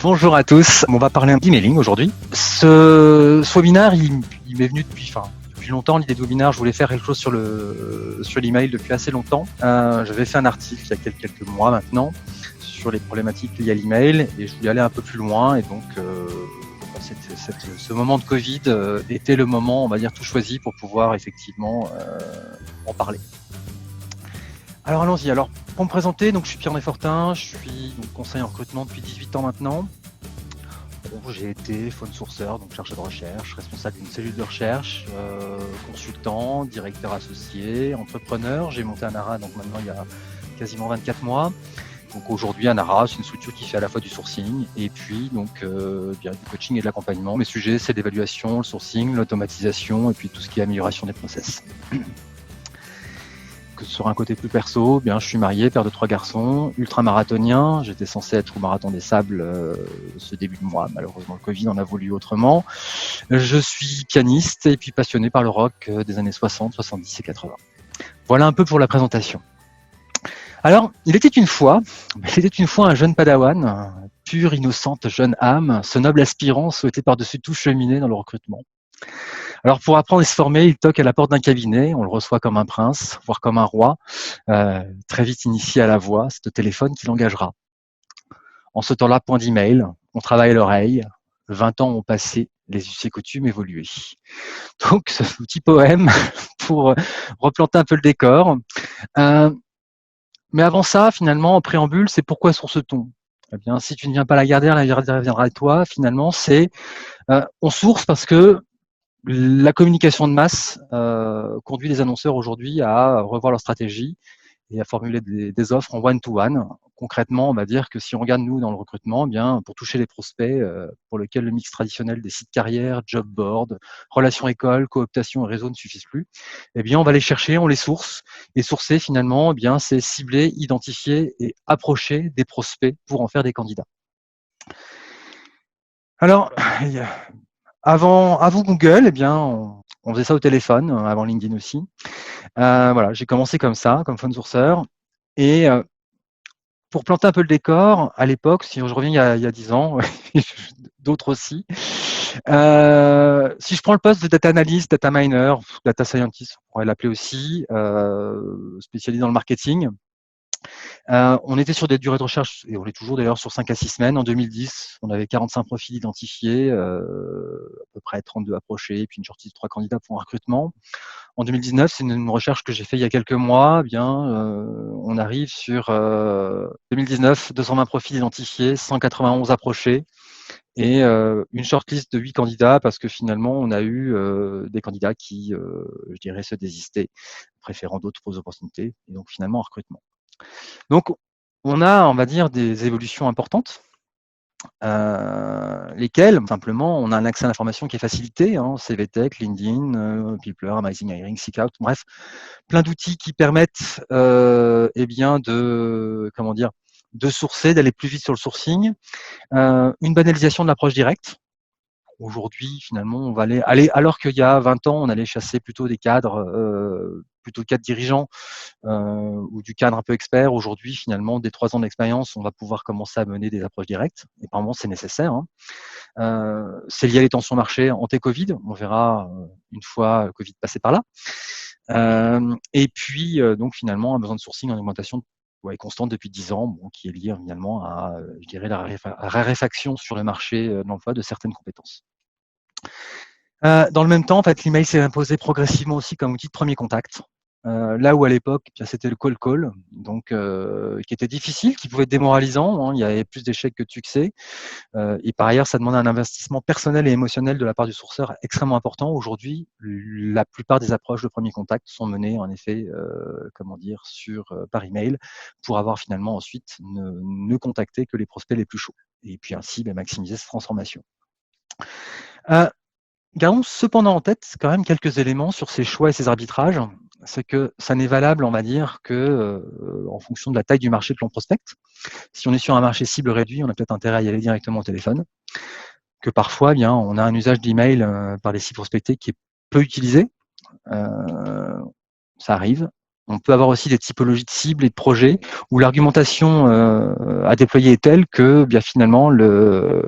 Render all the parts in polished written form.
Bonjour à tous, on va parler d'emailing aujourd'hui. Ce webinaire, il m'est venu depuis longtemps, l'idée de webinaire. Je voulais faire quelque chose sur l'email depuis assez longtemps. J'avais fait un article il y a quelques mois maintenant sur les problématiques liées à l'email et je voulais aller un peu plus loin et donc ce moment de Covid était le moment, on va dire, tout choisi pour pouvoir effectivement en parler. Alors allons-y. Alors pour me présenter, donc je suis Pierre Desfortins, je suis donc conseiller en recrutement depuis 18 ans maintenant. Bon, j'ai été phone sourceur, donc chargé de recherche, responsable d'une cellule de recherche, consultant, directeur associé, entrepreneur. J'ai monté Anara donc maintenant il y a quasiment 24 mois. Donc aujourd'hui Anara, c'est une structure qui fait à la fois du sourcing et puis donc du coaching et de l'accompagnement. Mes sujets, c'est l'évaluation, le sourcing, l'automatisation et puis tout ce qui est amélioration des process. Que sur un côté plus perso, bien, je suis marié, père de 3 garçons, ultramarathonien. J'étais censé être au Marathon des Sables ce début de mois. Malheureusement, le Covid en a voulu autrement. Je suis pianiste et puis passionné par le rock des années 60, 70 et 80. Voilà un peu pour la présentation. Alors, il était une fois un jeune padawan, pure, innocente, jeune âme, ce noble aspirant souhaité par-dessus tout cheminer dans le recrutement. Alors pour apprendre et se former, il toque à la porte d'un cabinet, on le reçoit comme un prince, voire comme un roi, très vite initié à la voix, c'est au téléphone qu'il engagera. En ce temps-là, point d'email, on travaille à l'oreille, 20 ans ont passé, les us et coutumes évolué. Donc ce petit poème pour replanter un peu le décor. Mais avant ça, finalement, en préambule, c'est pourquoi sur ce ton ? Eh bien, si tu ne viens pas la garder viendra à toi. Finalement, c'est on source parce que la communication de masse conduit les annonceurs aujourd'hui à revoir leur stratégie et à formuler des offres en one-to-one. Concrètement, on va dire que si on regarde nous dans le recrutement, eh bien pour toucher les prospects pour lesquels le mix traditionnel des sites carrière, job board, relations école, cooptation et réseau ne suffisent plus, eh bien on va les chercher, on les source et sourcer finalement, eh bien c'est cibler, identifier et approcher des prospects pour en faire des candidats. Alors, avant Google, eh bien, on faisait ça au téléphone, avant LinkedIn aussi. Voilà, j'ai commencé comme ça, comme phone sourceur. Et pour planter un peu le décor, à l'époque, si je reviens il y a 10 ans, d'autres aussi, si je prends le poste de data analyst, data miner, data scientist, on pourrait l'appeler aussi, spécialisé dans le marketing, on était sur des durées de recherche, et on est toujours d'ailleurs sur 5 à 6 semaines. En 2010, on avait 45 profils identifiés, à peu près 32 approchés, et puis une shortlist de 3 candidats pour un recrutement. En 2019, c'est une recherche que j'ai fait il y a quelques mois. Eh bien, on arrive sur 2019, 220 profils identifiés, 191 approchés, et une shortlist de 8 candidats, parce que finalement, on a eu des candidats qui, je dirais, se désistaient, préférant d'autres opportunités, et donc finalement un recrutement. Donc, on a, on va dire, des évolutions importantes, lesquelles, simplement, on a un accès à l'information qui est facilité, CVTech, LinkedIn, Peopler, Amazing Hiring, Seekout, bref, plein d'outils qui permettent, eh bien, de sourcer, d'aller plus vite sur le sourcing, une banalisation de l'approche directe. Aujourd'hui, finalement, on va aller alors qu'il y a 20 ans, on allait chasser plutôt des cadres, plutôt cadres dirigeants, ou du cadre un peu expert. Aujourd'hui, finalement, dès 3 ans d'expérience, on va pouvoir commencer à mener des approches directes. Et par moments, c'est nécessaire. C'est lié à les tensions marché anté-Covid. On verra une fois le Covid passé par là. Et puis, donc finalement, un besoin de sourcing en augmentation constante depuis 10 ans, qui est lié finalement à, je dirais, la raréfaction sur le marché de l'emploi de certaines compétences. Dans le même temps, en fait, l'email s'est imposé progressivement aussi comme outil de premier contact. Là où à l'époque, c'était le call, donc qui était difficile, qui pouvait être démoralisant. Il y avait plus d'échecs que de succès. Et par ailleurs, ça demandait un investissement personnel et émotionnel de la part du sourceur extrêmement important. Aujourd'hui, la plupart des approches de premier contact sont menées en effet, par email, pour avoir finalement ensuite ne contacter que les prospects les plus chauds. Et puis ainsi, maximiser cette transformation. Gardons cependant en tête quand même quelques éléments sur ces choix et ces arbitrages. C'est que ça n'est valable, on va dire, que en fonction de la taille du marché que l'on prospecte. Si on est sur un marché cible réduit, on a peut-être intérêt à y aller directement au téléphone. Que parfois, bien, on a un usage d'email par les cibles prospectées qui est peu utilisé. Ça arrive. On peut avoir aussi des typologies de cibles et de projets où l'argumentation à déployer est telle que bien finalement le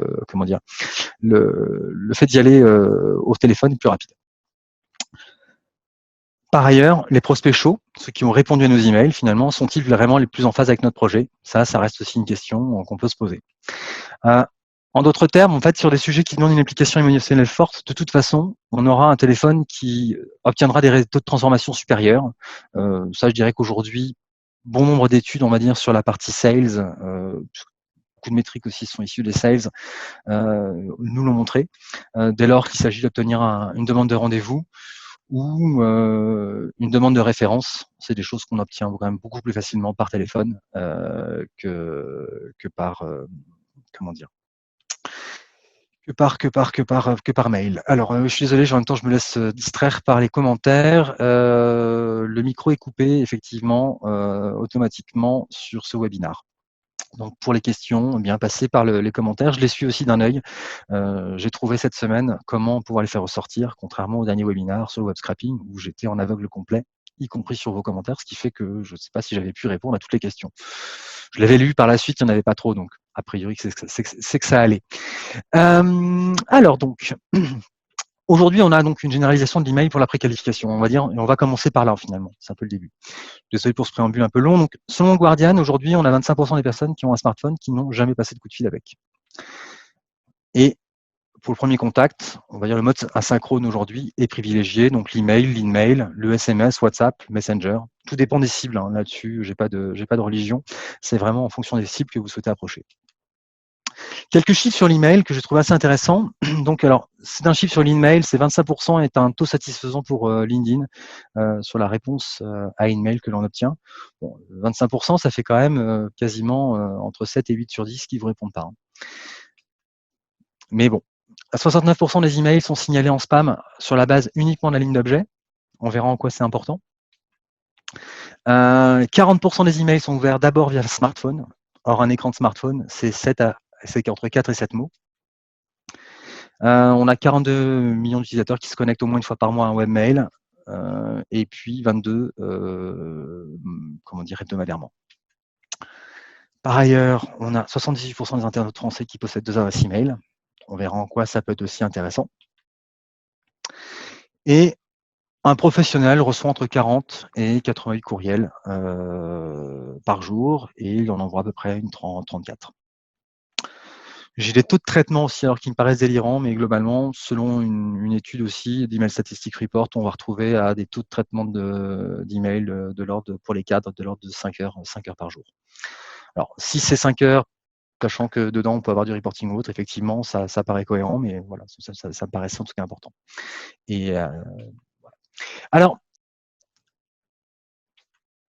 fait d'y aller au téléphone est plus rapide. Par ailleurs, les prospects chauds, ceux qui ont répondu à nos emails, finalement, sont-ils vraiment les plus en phase avec notre projet? Ça reste aussi une question qu'on peut se poser. En d'autres termes, en fait, sur des sujets qui demandent une implication émotionnelle forte, de toute façon, on aura un téléphone qui obtiendra des taux de transformation supérieurs. Ça, je dirais qu'aujourd'hui, bon nombre d'études, on va dire, sur la partie sales, beaucoup de métriques aussi sont issues des sales, nous l'ont montré. Dès lors qu'il s'agit d'obtenir une demande de rendez-vous ou une demande de référence, c'est des choses qu'on obtient quand même beaucoup plus facilement par téléphone que par comment dire que par mail. Alors, je suis désolé, en même temps, je me laisse distraire par les commentaires. Le micro est coupé, effectivement, automatiquement sur ce webinar. Donc, pour les questions, eh bien, passez par les commentaires. Je les suis aussi d'un œil. J'ai trouvé cette semaine comment pouvoir les faire ressortir, contrairement au dernier webinar sur le web scrapping, où j'étais en aveugle complet, y compris sur vos commentaires, ce qui fait que je ne sais pas si j'avais pu répondre à toutes les questions. Je l'avais lu par la suite, il n'y en avait pas trop, donc a priori, c'est que ça allait. Alors donc, aujourd'hui, on a donc une généralisation de l'email pour la préqualification, on va dire, et on va commencer par là finalement. C'est un peu le début. Désolé pour ce préambule un peu long. Donc, selon Guardian, aujourd'hui, on a 25% des personnes qui ont un smartphone qui n'ont jamais passé de coup de fil avec. Et pour le premier contact, on va dire le mode asynchrone aujourd'hui est privilégié, donc l'email, l'inmail, le SMS, WhatsApp, Messenger. Tout dépend des cibles. Hein. Là-dessus, j'ai pas de religion. C'est vraiment en fonction des cibles que vous souhaitez approcher. Quelques chiffres sur l'email que je trouve assez intéressants. Donc, alors, c'est un chiffre sur l'email, c'est 25% est un taux satisfaisant pour LinkedIn sur la réponse à email que l'on obtient. Bon, 25%, ça fait quand même quasiment entre 7 et 8 sur 10 qui vous répondent pas. Hein. Mais bon, à 69% des emails sont signalés en spam sur la base uniquement de la ligne d'objet. On verra en quoi c'est important. 40% des emails sont ouverts d'abord via le smartphone. Or, un écran de smartphone, c'est entre 4 et 7 mots. On a 42 millions d'utilisateurs qui se connectent au moins une fois par mois à un webmail, et puis 22 hebdomadairement. Par ailleurs, on a 78% des internautes français qui possèdent 2 adresses email. On verra en quoi ça peut être aussi intéressant. Et un professionnel reçoit entre 40 et 88 courriels par jour, et il en envoie à peu près une 34. J'ai des taux de traitement aussi, alors qui me paraissent délirants, mais globalement, selon une étude aussi d'Email Statistics Report, on va retrouver à des taux de traitement d'email de l'ordre, pour les cadres, de l'ordre de 5 heures par jour. Alors, si c'est 5 heures, sachant que dedans, on peut avoir du reporting ou autre, effectivement, ça paraît cohérent, mais voilà, ça me paraissait en tout cas important. Et voilà. Alors,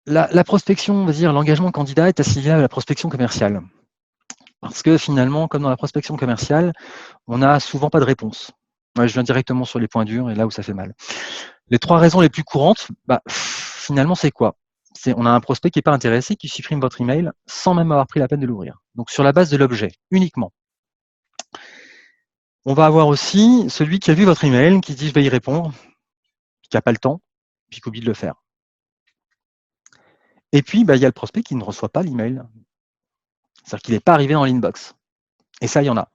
la prospection, on va dire, l'engagement candidat est assimilé à la prospection commerciale. Parce que finalement, comme dans la prospection commerciale, on n'a souvent pas de réponse. Ouais, je viens directement sur les points durs et là où ça fait mal. Les 3 raisons les plus courantes, finalement, c'est quoi? On a un prospect qui n'est pas intéressé, qui supprime votre email sans même avoir pris la peine de l'ouvrir. Donc sur la base de l'objet, uniquement. On va avoir aussi celui qui a vu votre email, qui dit je vais y répondre, qui n'a pas le temps, puis qui oublie de le faire. Et puis, il y a le prospect qui ne reçoit pas l'email. C'est-à-dire qu'il n'est pas arrivé dans l'inbox. Et ça, il y en a.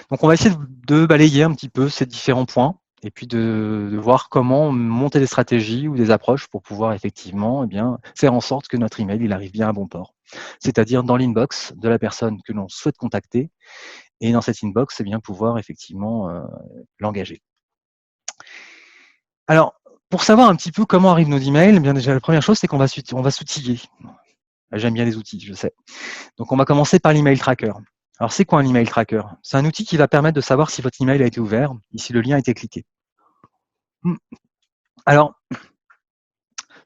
Donc, on va essayer de balayer un petit peu ces différents points et puis de voir comment monter des stratégies ou des approches pour pouvoir effectivement faire en sorte que notre email il arrive bien à bon port. C'est-à-dire dans l'inbox de la personne que l'on souhaite contacter et dans cette inbox, pouvoir effectivement l'engager. Alors, pour savoir un petit peu comment arrivent nos emails, déjà la première chose, c'est qu'on va s'outiller. J'aime bien les outils, je sais. Donc, on va commencer par l'email tracker. Alors, c'est quoi un email tracker? C'est un outil qui va permettre de savoir si votre email a été ouvert et si le lien a été cliqué. Alors,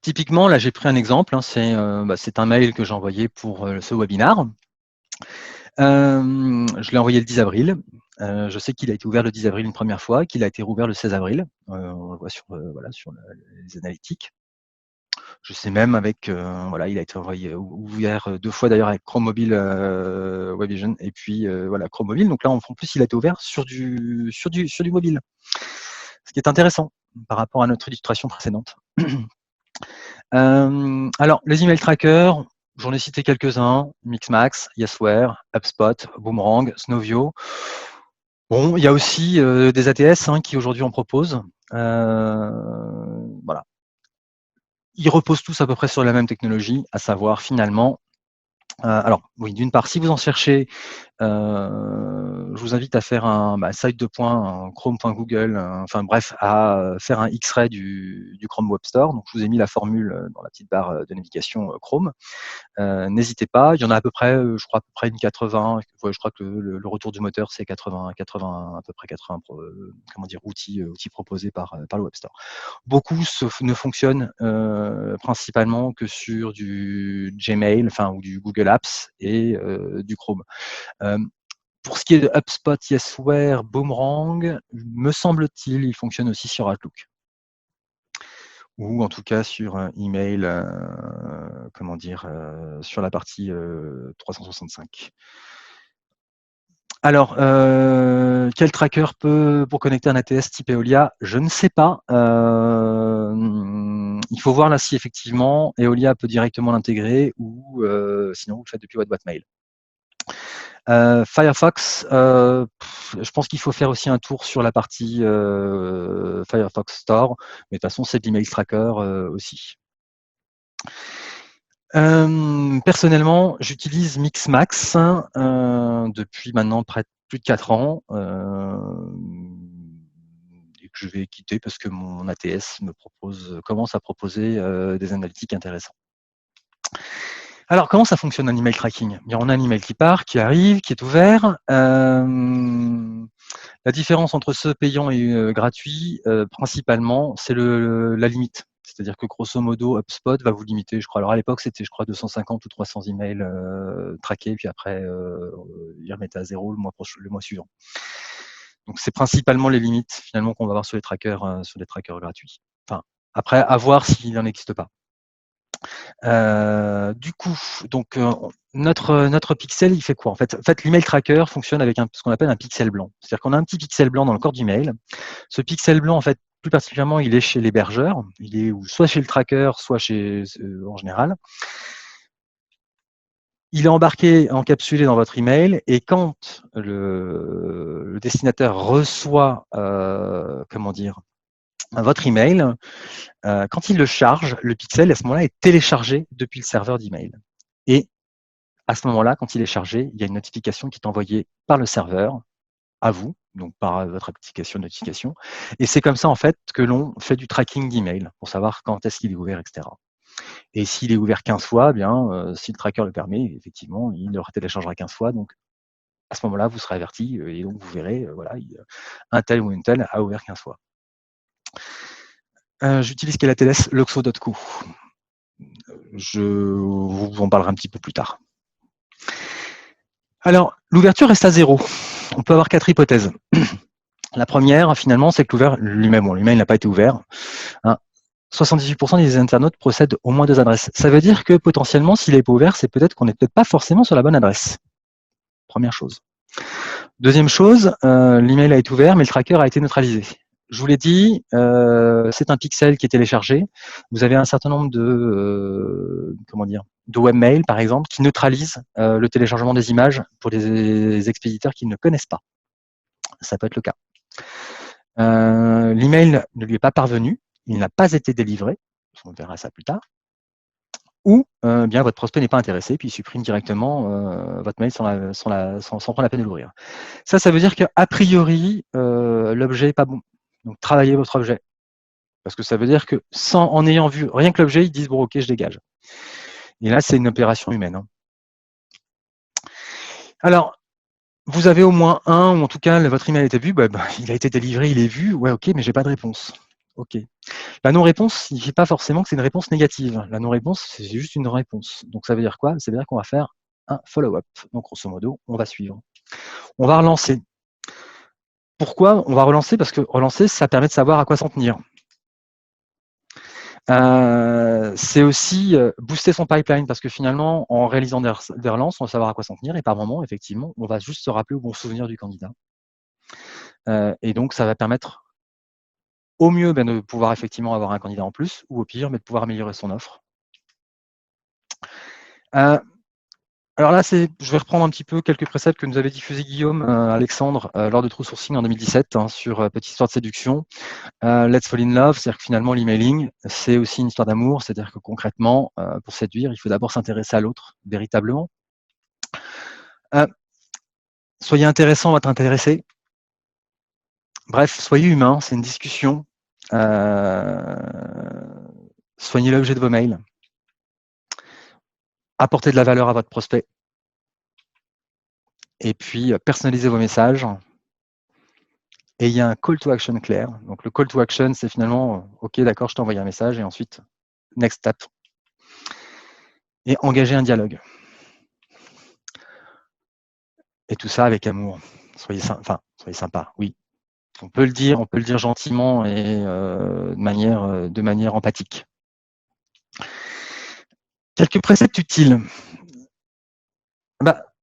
typiquement, là, j'ai pris un exemple. Hein, c'est un mail que j'ai envoyé pour ce webinar. Je l'ai envoyé le 10 avril. Je sais qu'il a été ouvert le 10 avril une première fois, qu'il a été rouvert le 16 avril. On le voit sur les analytiques. Je sais même avec, il a été ouvert 2 fois d'ailleurs avec Chrome Mobile Web Vision et puis Chrome Mobile. Donc là, en plus, il a été ouvert sur du mobile, ce qui est intéressant par rapport à notre illustration précédente. Alors, les email trackers, j'en ai cité quelques-uns, Mixmax, Yesware, HubSpot, Boomerang, Snowvio. Bon, il y a aussi des ATS qui aujourd'hui en proposent. Voilà. Ils reposent tous à peu près sur la même technologie, à savoir finalement, alors oui, d'une part, si vous en cherchez, je vous invite à faire un site de points, un chrome.google, enfin bref, à faire un X-ray du Chrome Web Store. Donc, je vous ai mis la formule dans la petite barre de navigation Chrome. N'hésitez pas, il y en a à peu près, je crois à peu près une 80. Ouais, je crois que le retour du moteur c'est 80, à peu près 80 outils proposés par le Web Store. Beaucoup ne fonctionnent principalement que sur du Gmail, enfin ou du Google Apps et du Chrome. Pour ce qui est de HubSpot, Yesware, Boomerang, me semble-t-il, il fonctionne aussi sur Outlook. Ou en tout cas sur un email, sur la partie 365. Alors, quel tracker pour connecter un ATS type Eolia? Je ne sais pas. Il faut voir là si effectivement Eolia peut directement l'intégrer ou sinon vous le faites depuis votre boîte mail. Firefox, je pense qu'il faut faire aussi un tour sur la partie Firefox Store, mais de toute façon c'est l'email tracker aussi. Personnellement, j'utilise Mixmax depuis maintenant près de plus de 4 ans et que je vais quitter parce que mon ATS commence à proposer des analytiques intéressants. Alors, comment ça fonctionne un email tracking? On a un email qui part, qui arrive, qui est ouvert. La différence entre ce payant et gratuit, principalement, c'est la limite. C'est-à-dire que grosso modo, HubSpot va vous limiter, je crois. Alors à l'époque, c'était, je crois, 250 ou 300 emails traqués, puis après, ils remettaient à zéro le mois suivant. Donc c'est principalement les limites finalement qu'on va avoir sur les trackers gratuits. Enfin, après, à voir s'il n'en existe pas. Du coup, donc notre pixel, il fait quoi? En fait, l'email tracker fonctionne avec ce qu'on appelle un pixel blanc. C'est-à-dire qu'on a un petit pixel blanc dans le corps du mail. Ce pixel blanc, en fait, plus particulièrement, il est chez l'hébergeur. Il est soit chez le tracker, soit chez en général. Il est embarqué, encapsulé dans votre email, et quand le destinataire reçoit, votre email, quand il le charge, le pixel, à ce moment-là, est téléchargé depuis le serveur d'email. Et à ce moment-là, quand il est chargé, il y a une notification qui est envoyée par le serveur à vous, donc par votre application de notification. Et c'est comme ça, en fait, que l'on fait du tracking d'email pour savoir quand est-ce qu'il est ouvert, etc. Et s'il est ouvert 15 fois, si le tracker le permet, effectivement, il le téléchargera 15 fois. Donc, à ce moment-là, vous serez averti et donc vous verrez, un tel ou une telle a ouvert 15 fois. J'utilise quel ATLS? Loxo.co. Je vous en parlerai un petit peu plus tard. Alors, l'ouverture reste à 0. On peut avoir 4 hypothèses. La première, finalement, c'est que l'email n'a pas été ouvert. 78% des internautes possèdent au moins 2 adresses. Ça veut dire que potentiellement, s'il n'est pas ouvert, c'est peut-être qu'on n'est peut-être pas forcément sur la bonne adresse. Première chose. Deuxième chose, l'email a été ouvert, mais le tracker a été neutralisé. Je vous l'ai dit, c'est un pixel qui est téléchargé. Vous avez un certain nombre de webmails, par exemple, qui neutralisent le téléchargement des images pour les expéditeurs qui ne connaissent pas. Ça peut être le cas. L'email ne lui est pas parvenu, il n'a pas été délivré, on verra ça plus tard, ou bien votre prospect n'est pas intéressé, puis il supprime directement votre mail sans prendre la peine de l'ouvrir. Ça veut dire qu'a priori, l'objet n'est pas bon. Donc, travaillez votre objet. Parce que ça veut dire que en ayant vu rien que l'objet, ils disent bon, ok, je dégage. Et là, c'est une opération humaine. Alors, vous avez au moins ou en tout cas, votre email a été vu, il a été délivré, il est vu, ouais, ok, mais j'ai pas de réponse. Ok. La non-réponse ne signifie pas forcément que c'est une réponse négative. La non-réponse, c'est juste une réponse. Donc, ça veut dire quoi? Ça veut dire qu'on va faire un follow-up. Donc, grosso modo, on va suivre. On va relancer. Pourquoi on va relancer? Parce que relancer, ça permet de savoir à quoi s'en tenir. C'est aussi booster son pipeline parce que finalement, en réalisant des relances, on va savoir à quoi s'en tenir et par moment, effectivement, on va juste se rappeler au bon souvenir du candidat. Et donc, ça va permettre Au mieux, de pouvoir effectivement avoir un candidat en plus, ou au pire, de pouvoir améliorer son offre. Alors là, je vais reprendre un petit peu quelques préceptes que nous avait diffusés Guillaume, Alexandre, lors de True Sourcing en 2017, sur Petite histoire de séduction. Let's fall in love, c'est-à-dire que finalement, l'emailing, c'est aussi une histoire d'amour, c'est-à-dire que concrètement, pour séduire, il faut d'abord s'intéresser à l'autre, véritablement. Soyez intéressant, on va t'intéresser. Bref, soyez humain, c'est une discussion. Soignez l'objet de vos mails. Apportez de la valeur à votre prospect. Et puis, personnalisez vos messages. Et il y a un call to action clair. Donc, le call to action, c'est finalement, OK, d'accord, je t'ai envoyé un message, et ensuite, next step. Et engager un dialogue. Et tout ça avec amour. Soyez sympa, oui. On peut le dire gentiment et de manière empathique. Quelques préceptes utiles.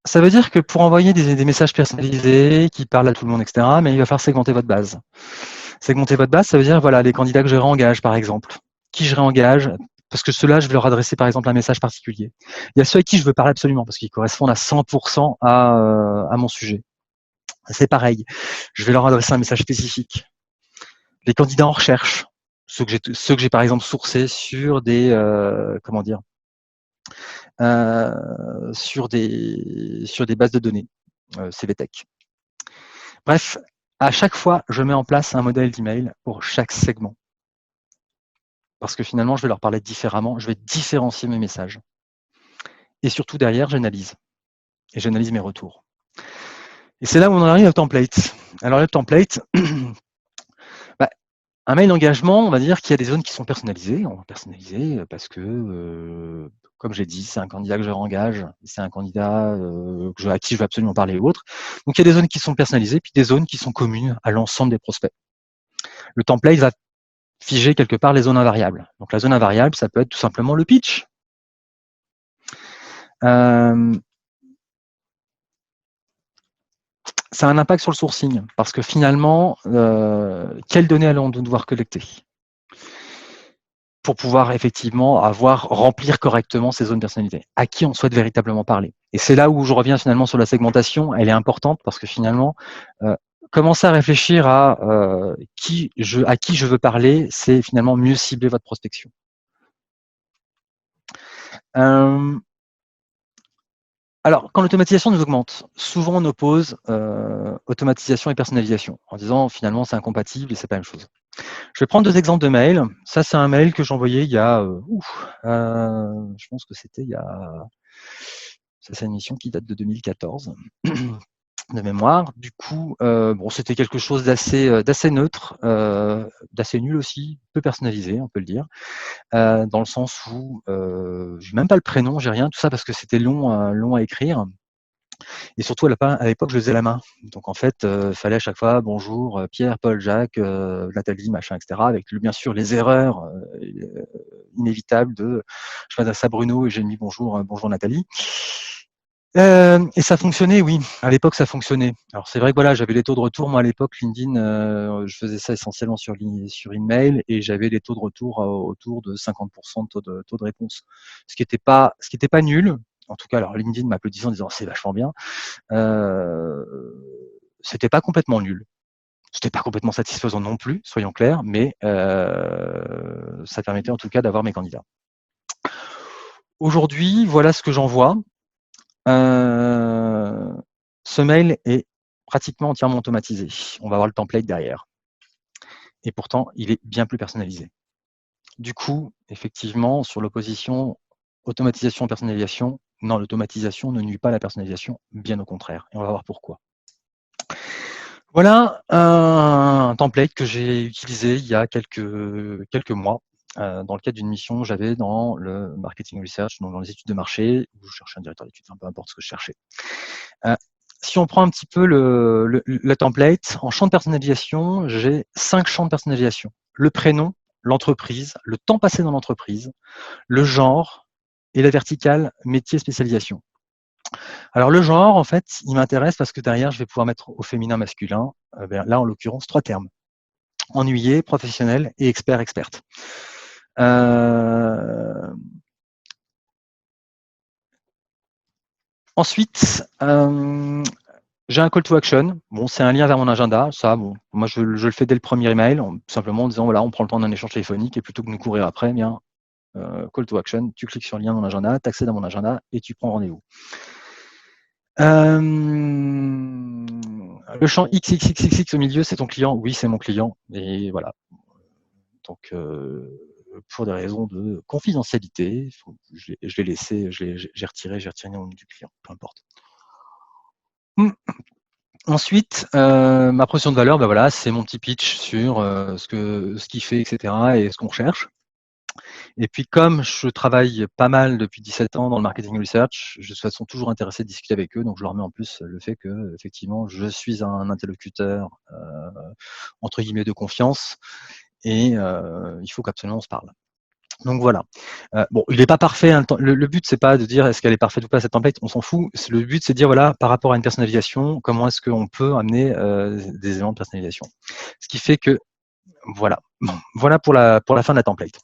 Ça veut dire que pour envoyer des messages personnalisés qui parlent à tout le monde, etc., mais il va falloir segmenter votre base. Segmenter votre base, ça veut dire, voilà, les candidats que je réengage, par exemple. Qui je réengage, parce que ceux-là, je vais leur adresser, par exemple, un message particulier. Il y a ceux à qui je veux parler absolument, parce qu'ils correspondent à 100% à mon sujet. C'est pareil. Je vais leur adresser un message spécifique. Les candidats en recherche, ceux que j'ai par exemple sourcés sur des sur des bases de données, CVTech. Bref, à chaque fois, je mets en place un modèle d'email pour chaque segment. Parce que finalement, je vais leur parler différemment, je vais différencier mes messages. Et surtout, derrière, j'analyse. Et j'analyse mes retours. Et c'est là où on en arrive au template. Alors, le template, un mail d'engagement, on va dire qu'il y a des zones qui sont personnalisées. On va personnaliser parce que, comme j'ai dit, c'est un candidat que je réengage, c'est un candidat à qui je veux absolument parler ou autre. Donc, il y a des zones qui sont personnalisées, puis des zones qui sont communes à l'ensemble des prospects. Le template va figer quelque part les zones invariables. Donc, la zone invariable, ça peut être tout simplement le pitch. Ça a un impact sur le sourcing, parce que finalement, quelles données allons-nous devoir collecter pour pouvoir effectivement remplir correctement ces zones personnalisées? À qui on souhaite véritablement parler? Et c'est là où je reviens finalement sur la segmentation. Elle est importante parce que finalement, commencer à réfléchir à qui je veux parler, c'est finalement mieux cibler votre prospection. Alors, quand l'automatisation nous augmente, souvent on oppose automatisation et personnalisation en disant finalement c'est incompatible et c'est pas la même chose. Je vais prendre 2 exemples de mails. Ça, c'est un mail que j'ai envoyé il y a, je pense que c'était il y a, ça c'est une mission qui date de 2014 de mémoire. Du coup, bon, c'était quelque chose d'assez neutre, d'assez nul aussi, peu personnalisé, on peut le dire, dans le sens où j'ai même pas le prénom, j'ai rien, tout ça parce que c'était long à écrire. Et surtout, à l'époque, je le faisais à la main. Donc, en fait, il fallait à chaque fois, bonjour, Pierre, Paul, Jacques, Nathalie, machin, etc. Avec, bien sûr, les erreurs inévitables de, je m'adresse à Bruno et j'ai mis bonjour, bonjour Nathalie. Et ça fonctionnait, oui. À l'époque, ça fonctionnait. Alors, c'est vrai que voilà, j'avais les taux de retour. Moi, à l'époque, LinkedIn, je faisais ça essentiellement sur email et j'avais les taux de retour autour de 50% de taux de réponse. Ce qui était pas nul. En tout cas, alors LinkedIn m'applaudissait en disant c'est vachement bien. C'était pas complètement nul. C'était pas complètement satisfaisant non plus, soyons clairs, mais ça permettait en tout cas d'avoir mes candidats. Aujourd'hui, voilà ce que j'en vois. Ce mail est pratiquement entièrement automatisé. On va avoir le template derrière. Et pourtant, il est bien plus personnalisé. Du coup, effectivement, sur l'opposition automatisation-personnalisation, non, l'automatisation ne nuit pas à la personnalisation, bien au contraire. Et on va voir pourquoi. Voilà un template que j'ai utilisé il y a quelques mois dans le cadre d'une mission que j'avais dans le marketing research, donc dans les études de marché, où je cherchais un directeur d'études, peu importe ce que je cherchais. Si on prend un petit peu le template, en champ de personnalisation, j'ai 5 champs de personnalisation. Le prénom, l'entreprise, le temps passé dans l'entreprise, le genre et la verticale métier spécialisation. Alors le genre, en fait, il m'intéresse parce que derrière, je vais pouvoir mettre au féminin, masculin, là en l'occurrence 3 termes. ennuyé, professionnel et experte. Ensuite, j'ai un call to action. Bon, c'est un lien vers mon agenda. Ça, bon, moi, je le fais dès le premier email, simplement en disant voilà, on prend le temps d'un échange téléphonique et plutôt que de nous courir après, eh bien, call to action, tu cliques sur le lien dans mon agenda, tu accèdes à mon agenda et tu prends rendez-vous. Le champ XXXX au milieu, c'est ton client. Oui, c'est mon client. Et voilà. Donc, pour des raisons de confidentialité, je l'ai laissé, j'ai retiré le nom du client, peu importe. Ensuite, ma proposition de valeur, ben voilà, c'est mon petit pitch sur ce qu'il fait, etc. et ce qu'on recherche. Et puis, comme je travaille pas mal depuis 17 ans dans le marketing research, je suis toujours intéressé de discuter avec eux. Donc, je leur mets en plus le fait que, effectivement, je suis un interlocuteur entre guillemets de confiance et il faut qu'absolument on se parle. Donc voilà. Bon, il n'est pas parfait. Hein, le but, c'est pas de dire est-ce qu'elle est parfaite ou pas cette template, on s'en fout. Le but, c'est de dire voilà, par rapport à une personnalisation, comment est-ce qu'on peut amener des éléments de personnalisation. Ce qui fait que voilà. Bon, voilà pour la fin de la template.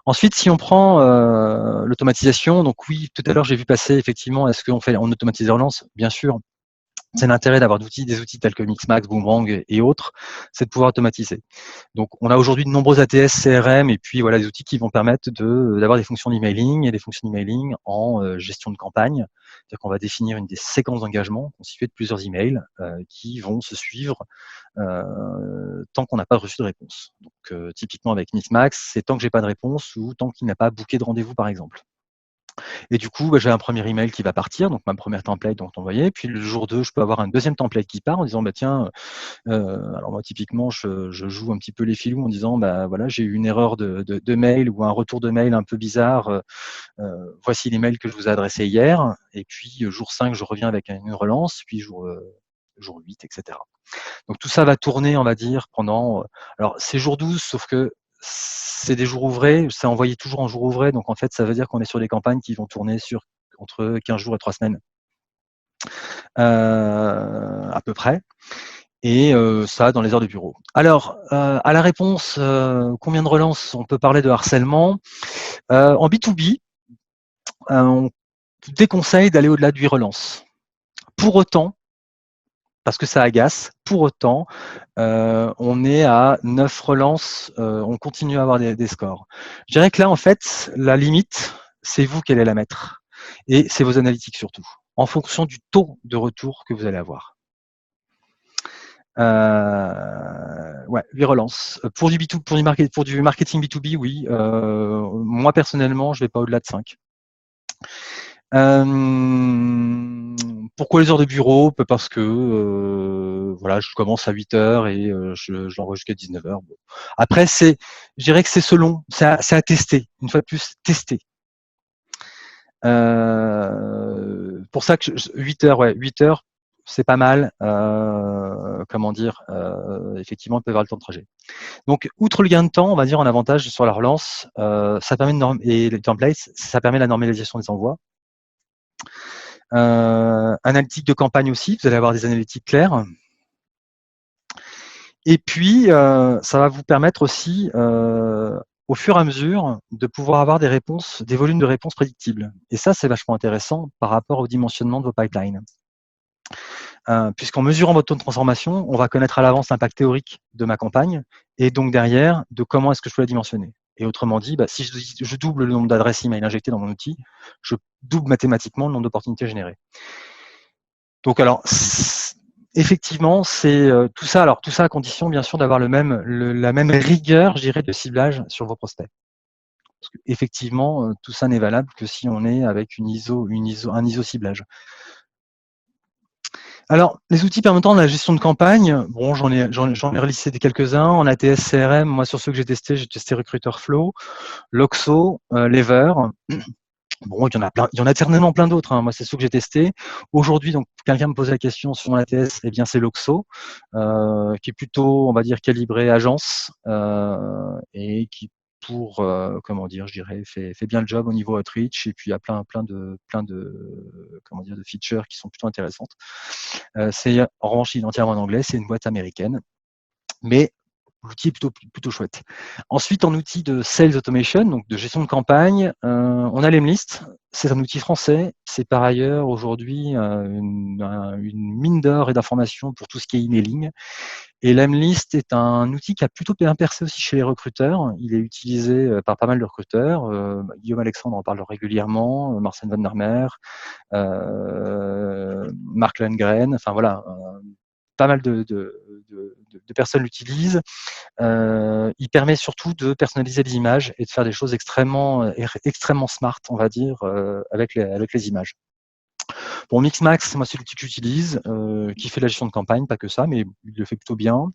Ensuite, si on prend l'automatisation, donc oui, tout à l'heure j'ai vu passer effectivement, est-ce qu'on fait en automatise des relances? Bien sûr. C'est l'intérêt d'avoir des outils tels que Mixmax, Boomerang et autres, c'est de pouvoir automatiser. Donc, on a aujourd'hui de nombreux ATS, CRM et puis voilà des outils qui vont permettre d'avoir des fonctions d'emailing et des fonctions d'emailing en gestion de campagne. C'est-à-dire qu'on va définir des séquences d'engagement constituées de plusieurs emails qui vont se suivre tant qu'on n'a pas reçu de réponse. Donc, typiquement avec Mixmax, c'est tant que j'ai pas de réponse ou tant qu'il n'a pas booké de rendez-vous, par exemple. Et du coup, j'ai un premier email qui va partir, donc ma première template dont on voyait. Puis le jour 2, je peux avoir un deuxième template qui part en disant tiens, alors moi typiquement, je joue un petit peu les filous en disant voilà, j'ai eu une erreur de mail ou un retour de mail un peu bizarre. Voici les mails que je vous ai adressés hier. Et puis jour 5, je reviens avec une relance. Puis jour 8, etc. Donc tout ça va tourner, on va dire, pendant. Alors c'est jour 12, sauf que c'est des jours ouvrés, c'est envoyé toujours en jour ouvré, donc en fait ça veut dire qu'on est sur des campagnes qui vont tourner sur entre 15 jours et 3 semaines à peu près, et ça dans les heures de bureau. Alors à la réponse, combien de relances? On peut parler de harcèlement. En B2B, on déconseille d'aller au-delà de 8 relances. Pour autant, parce que ça agace. Pour autant, on est à 9 relances, on continue à avoir des scores. Je dirais que là, en fait, la limite, c'est vous qui allez la mettre. Et c'est vos analytiques surtout, en fonction du taux de retour que vous allez avoir. Ouais, 8 relances. Pour du marketing B2B, oui. Moi, personnellement, je ne vais pas au-delà de 5. Pourquoi les heures de bureau? Parce que voilà, je commence à 8h et je l'envoie jusqu'à 19h. Bon. Après, je dirais que c'est selon, c'est à tester. Une fois de plus, tester. Pour ça que 8h, ouais, 8h, c'est pas mal. Comment dire, effectivement, on peut avoir le temps de trajet. Donc, outre le gain de temps, on va dire en avantage sur la relance, ça permet et les templates, ça permet la normalisation des envois. Analytique de campagne aussi, vous allez avoir des analytiques claires. Et puis, ça va vous permettre aussi, au fur et à mesure, de pouvoir avoir des volumes de réponses prédictibles. Et ça, c'est vachement intéressant par rapport au dimensionnement de vos pipelines. Puisqu'en mesurant votre taux de transformation, on va connaître à l'avance l'impact théorique de ma campagne et donc derrière, de comment est-ce que je peux la dimensionner. Et autrement dit, si je double le nombre d'adresses email injectées dans mon outil, je double mathématiquement le nombre d'opportunités générées. Donc alors, effectivement, c'est tout ça. Alors tout ça à condition, bien sûr, d'avoir la même rigueur, je dirais, de ciblage sur vos prospects. Parce que, effectivement, tout ça n'est valable que si on est avec un ISO ciblage. Alors, les outils permettant la gestion de campagne, bon, j'en ai relisté quelques-uns. En ATS CRM, moi, sur ceux que j'ai testé Recruiterflow, Loxo, Lever. Bon, il y en a éternellement plein d'autres. Moi, c'est ceux que j'ai testés. Aujourd'hui, donc, quelqu'un me posait la question sur mon ATS, eh bien, c'est Loxo, qui est plutôt, on va dire, calibré agence et qui, comment dire, je dirais, fait bien le job au niveau outreach. Et puis, il y a plein de comment dire, de features qui sont plutôt intéressantes. C'est en revanche, il est entièrement en anglais. C'est une boîte américaine, mais l'outil est plutôt chouette. Ensuite, en outil de sales automation, donc de gestion de campagne, on a Lemlist. C'est un outil français. C'est par ailleurs aujourd'hui une mine d'or et d'informations pour tout ce qui est emailing. Et Lemlist est un outil qui a plutôt bien percé aussi chez les recruteurs. Il est utilisé par pas mal de recruteurs. Guillaume Alexandre en parle régulièrement, Marcel Van der Meer, Mark Landgren. Enfin voilà, pas mal de personnes l'utilisent. Il permet surtout de personnaliser les images et de faire des choses extrêmement smart, on va dire, avec les images. Bon, Mixmax, moi c'est l'outil que j'utilise, qui fait la gestion de campagne, pas que ça, mais il le fait plutôt bien.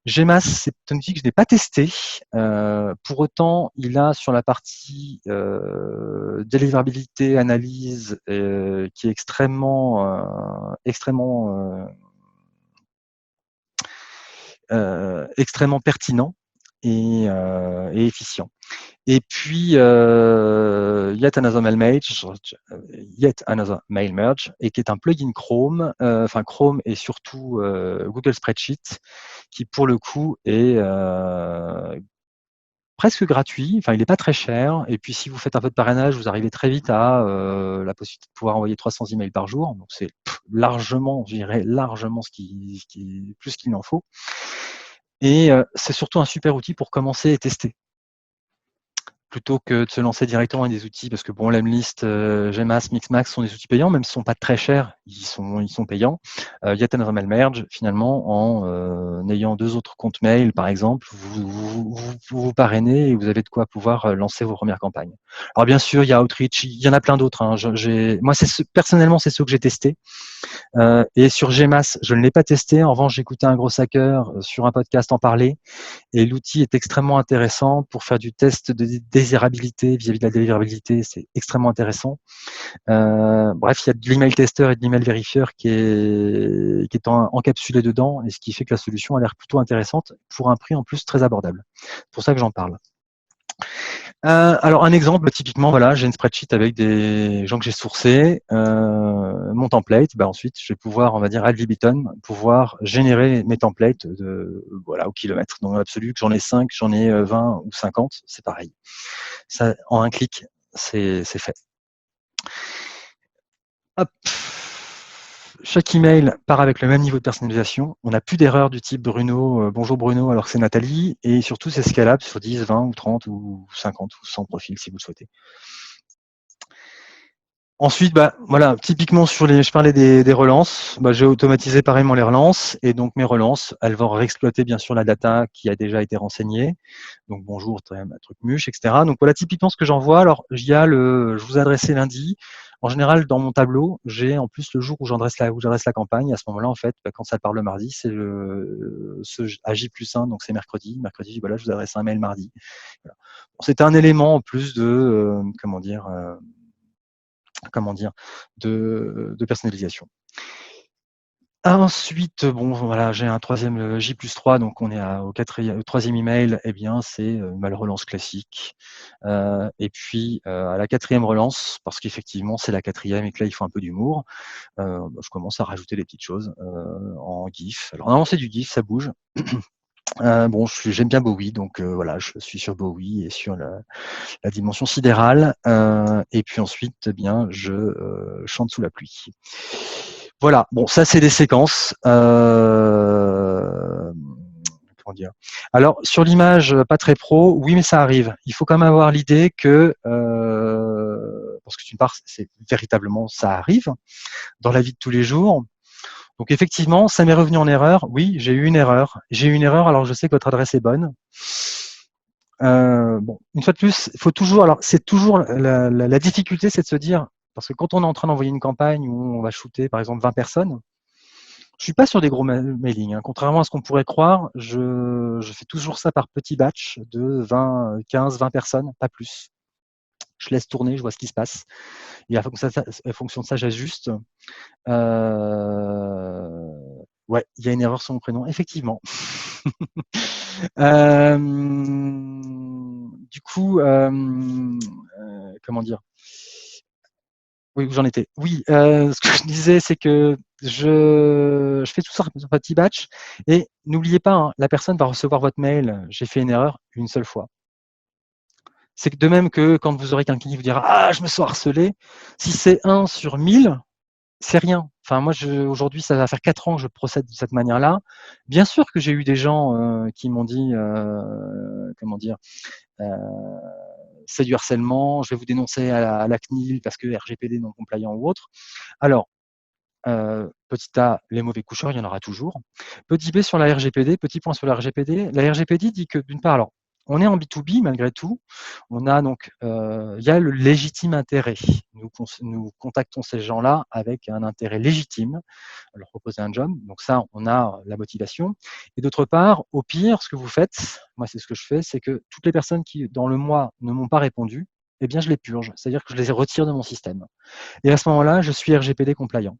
Gmas, c'est un outil que je n'ai pas testé. Pour autant, il a sur la partie délivrabilité, analyse, qui est extrêmement pertinent et efficient. Et puis Yet Another Mail Merge, et qui est un plugin Chrome, enfin Chrome et surtout Google Spreadsheet, qui pour le coup est presque gratuit. Enfin, il n'est pas très cher. Et puis, si vous faites un peu de parrainage, vous arrivez très vite à la possibilité de pouvoir envoyer 300 emails par jour. Donc, c'est largement, je dirais largement plus qu'il n'en faut. Et c'est surtout un super outil pour commencer et tester, plutôt que de se lancer directement dans des outils, parce que bon, Lemlist, Gmas, Mixmax sont des outils payants, même s'ils ne sont pas très chers, ils sont payants. Yet Another Mail Merge, finalement, en ayant 2 autres comptes mail, par exemple, vous parrainez et vous avez de quoi pouvoir lancer vos premières campagnes. Alors bien sûr, il y a Outreach, il y en a plein d'autres. Hein. Moi, personnellement, c'est ceux que j'ai testés. Et sur Gmas, je ne l'ai pas testé. En revanche, j'écoutais un gros hacker sur un podcast en parler. Et l'outil est extrêmement intéressant pour faire du test de désirabilité vis-à-vis de la délivrabilité. C'est extrêmement intéressant. Bref, il y a de l'email tester et de l'email vérifieur qui est encapsulé dedans, et ce qui fait que la solution a l'air plutôt intéressante pour un prix en plus très abordable. C'est pour ça que j'en parle. Alors un exemple, typiquement, voilà, j'ai une spreadsheet avec des gens que j'ai sourcés, mon template, ensuite je vais pouvoir, on va dire, ad libitum, pouvoir générer mes templates au kilomètre. Donc dans l'absolu, que j'en ai 5, j'en ai 20 ou 50, c'est pareil. Ça, en un clic, c'est fait. Hop. Chaque email part avec le même niveau de personnalisation. On n'a plus d'erreur du type Bruno, bonjour Bruno, alors que c'est Nathalie. Et surtout, c'est scalable sur 10, 20 ou 30 ou 50 ou 100 profils si vous le souhaitez. Ensuite, voilà, typiquement je parlais des relances. J'ai automatisé pareillement les relances, et donc mes relances, elles vont réexploiter bien sûr la data qui a déjà été renseignée. Donc bonjour, truc muche, etc. Donc voilà typiquement ce que j'envoie. Alors je vous ai adressé lundi. En général, dans mon tableau, j'ai en plus le jour où j'adresse la campagne. À ce moment-là, en fait, quand ça part le mardi, c'est ce J+1, donc c'est mercredi. Mercredi, voilà, je vous adresse un mail mardi. Voilà. Bon, c'était un élément en plus de de personnalisation. Ensuite, bon, voilà, j'ai un troisième J+3, donc on est au troisième email, c'est ma relance classique. Et puis à la quatrième relance, parce qu'effectivement c'est la quatrième et que là il faut un peu d'humour, je commence à rajouter des petites choses en GIF. Alors normalement c'est du GIF, ça bouge. J'aime bien Bowie, donc voilà, je suis sur Bowie et sur la dimension sidérale. Et puis ensuite, je chante sous la pluie. Voilà, bon, ça c'est des séquences. Comment dire ? Alors, sur l'image pas très pro, oui, mais ça arrive. Il faut quand même avoir l'idée que, parce que d'une part, c'est véritablement, ça arrive dans la vie de tous les jours. Donc effectivement, ça m'est revenu en erreur. Oui, j'ai eu une erreur. Alors je sais que votre adresse est bonne. Une fois de plus, il faut toujours. Alors c'est toujours la difficulté, c'est de se dire, parce que quand on est en train d'envoyer une campagne où on va shooter par exemple 20 personnes, je suis pas sur des gros mailings. Hein. Contrairement à ce qu'on pourrait croire, je fais toujours ça par petits batch de 20, 15, 20 personnes, pas plus. Je laisse tourner, je vois ce qui se passe. Et en fonction de ça, j'ajuste. Ouais, il y a une erreur sur mon prénom, effectivement. Du coup, comment dire ? Oui, où j'en étais. Oui, ce que je disais, c'est que je fais tout ça sur un petit batch et n'oubliez pas, hein, la personne va recevoir votre mail, j'ai fait une erreur, une seule fois. C'est de même que quand vous aurez quelqu'un qui vous dira ah je me sens harcelé, si c'est 1 sur 1000, c'est rien. Enfin moi aujourd'hui ça va faire 4 ans que je procède de cette manière-là. Bien sûr que j'ai eu des gens qui m'ont dit comment dire euh, c'est du harcèlement, je vais vous dénoncer à la CNIL parce que RGPD non compliant ou autre. Alors petit A, les mauvais coucheurs, il y en aura toujours. Petit B sur la RGPD, petit point sur la RGPD. La RGPD dit que d'une part, alors, on est en B2B malgré tout. On a donc, il y a le légitime intérêt. Nous contactons ces gens-là avec un intérêt légitime, à leur proposer un job. Donc ça, on a la motivation. Et d'autre part, au pire, ce que vous faites, moi c'est ce que je fais, c'est que toutes les personnes qui, dans le mois, ne m'ont pas répondu, eh bien, je les purge. C'est-à-dire que je les retire de mon système. Et à ce moment-là, je suis RGPD compliant.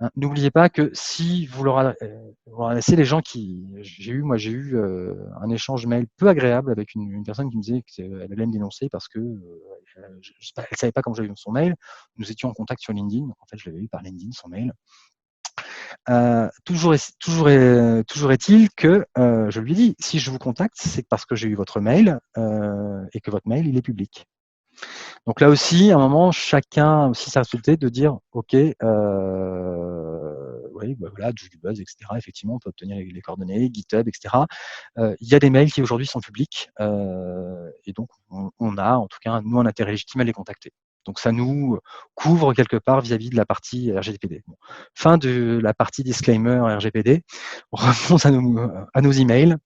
Hein, n'oubliez pas que si vous leur adressez les gens qui, j'ai eu un échange mail peu agréable avec une personne qui me disait qu'elle allait me dénoncer parce que elle savait pas comment j'avais eu son mail. Nous étions en contact sur LinkedIn, donc en fait je l'avais eu par LinkedIn son mail. Toujours est-il que je lui ai dit si je vous contacte, c'est parce que j'ai eu votre mail et que votre mail il est public. Donc là aussi, à un moment, chacun aussi sa responsabilité de dire, ok, oui, bah voilà, du buzz, etc. Effectivement, on peut obtenir les coordonnées, GitHub, etc. Il y a des mails qui aujourd'hui sont publics, et donc on a, en tout cas, nous, un intérêt légitime à les contacter. Donc ça nous couvre quelque part vis-à-vis de la partie RGPD. Bon. Fin de la partie disclaimer RGPD. On remonte à nos emails.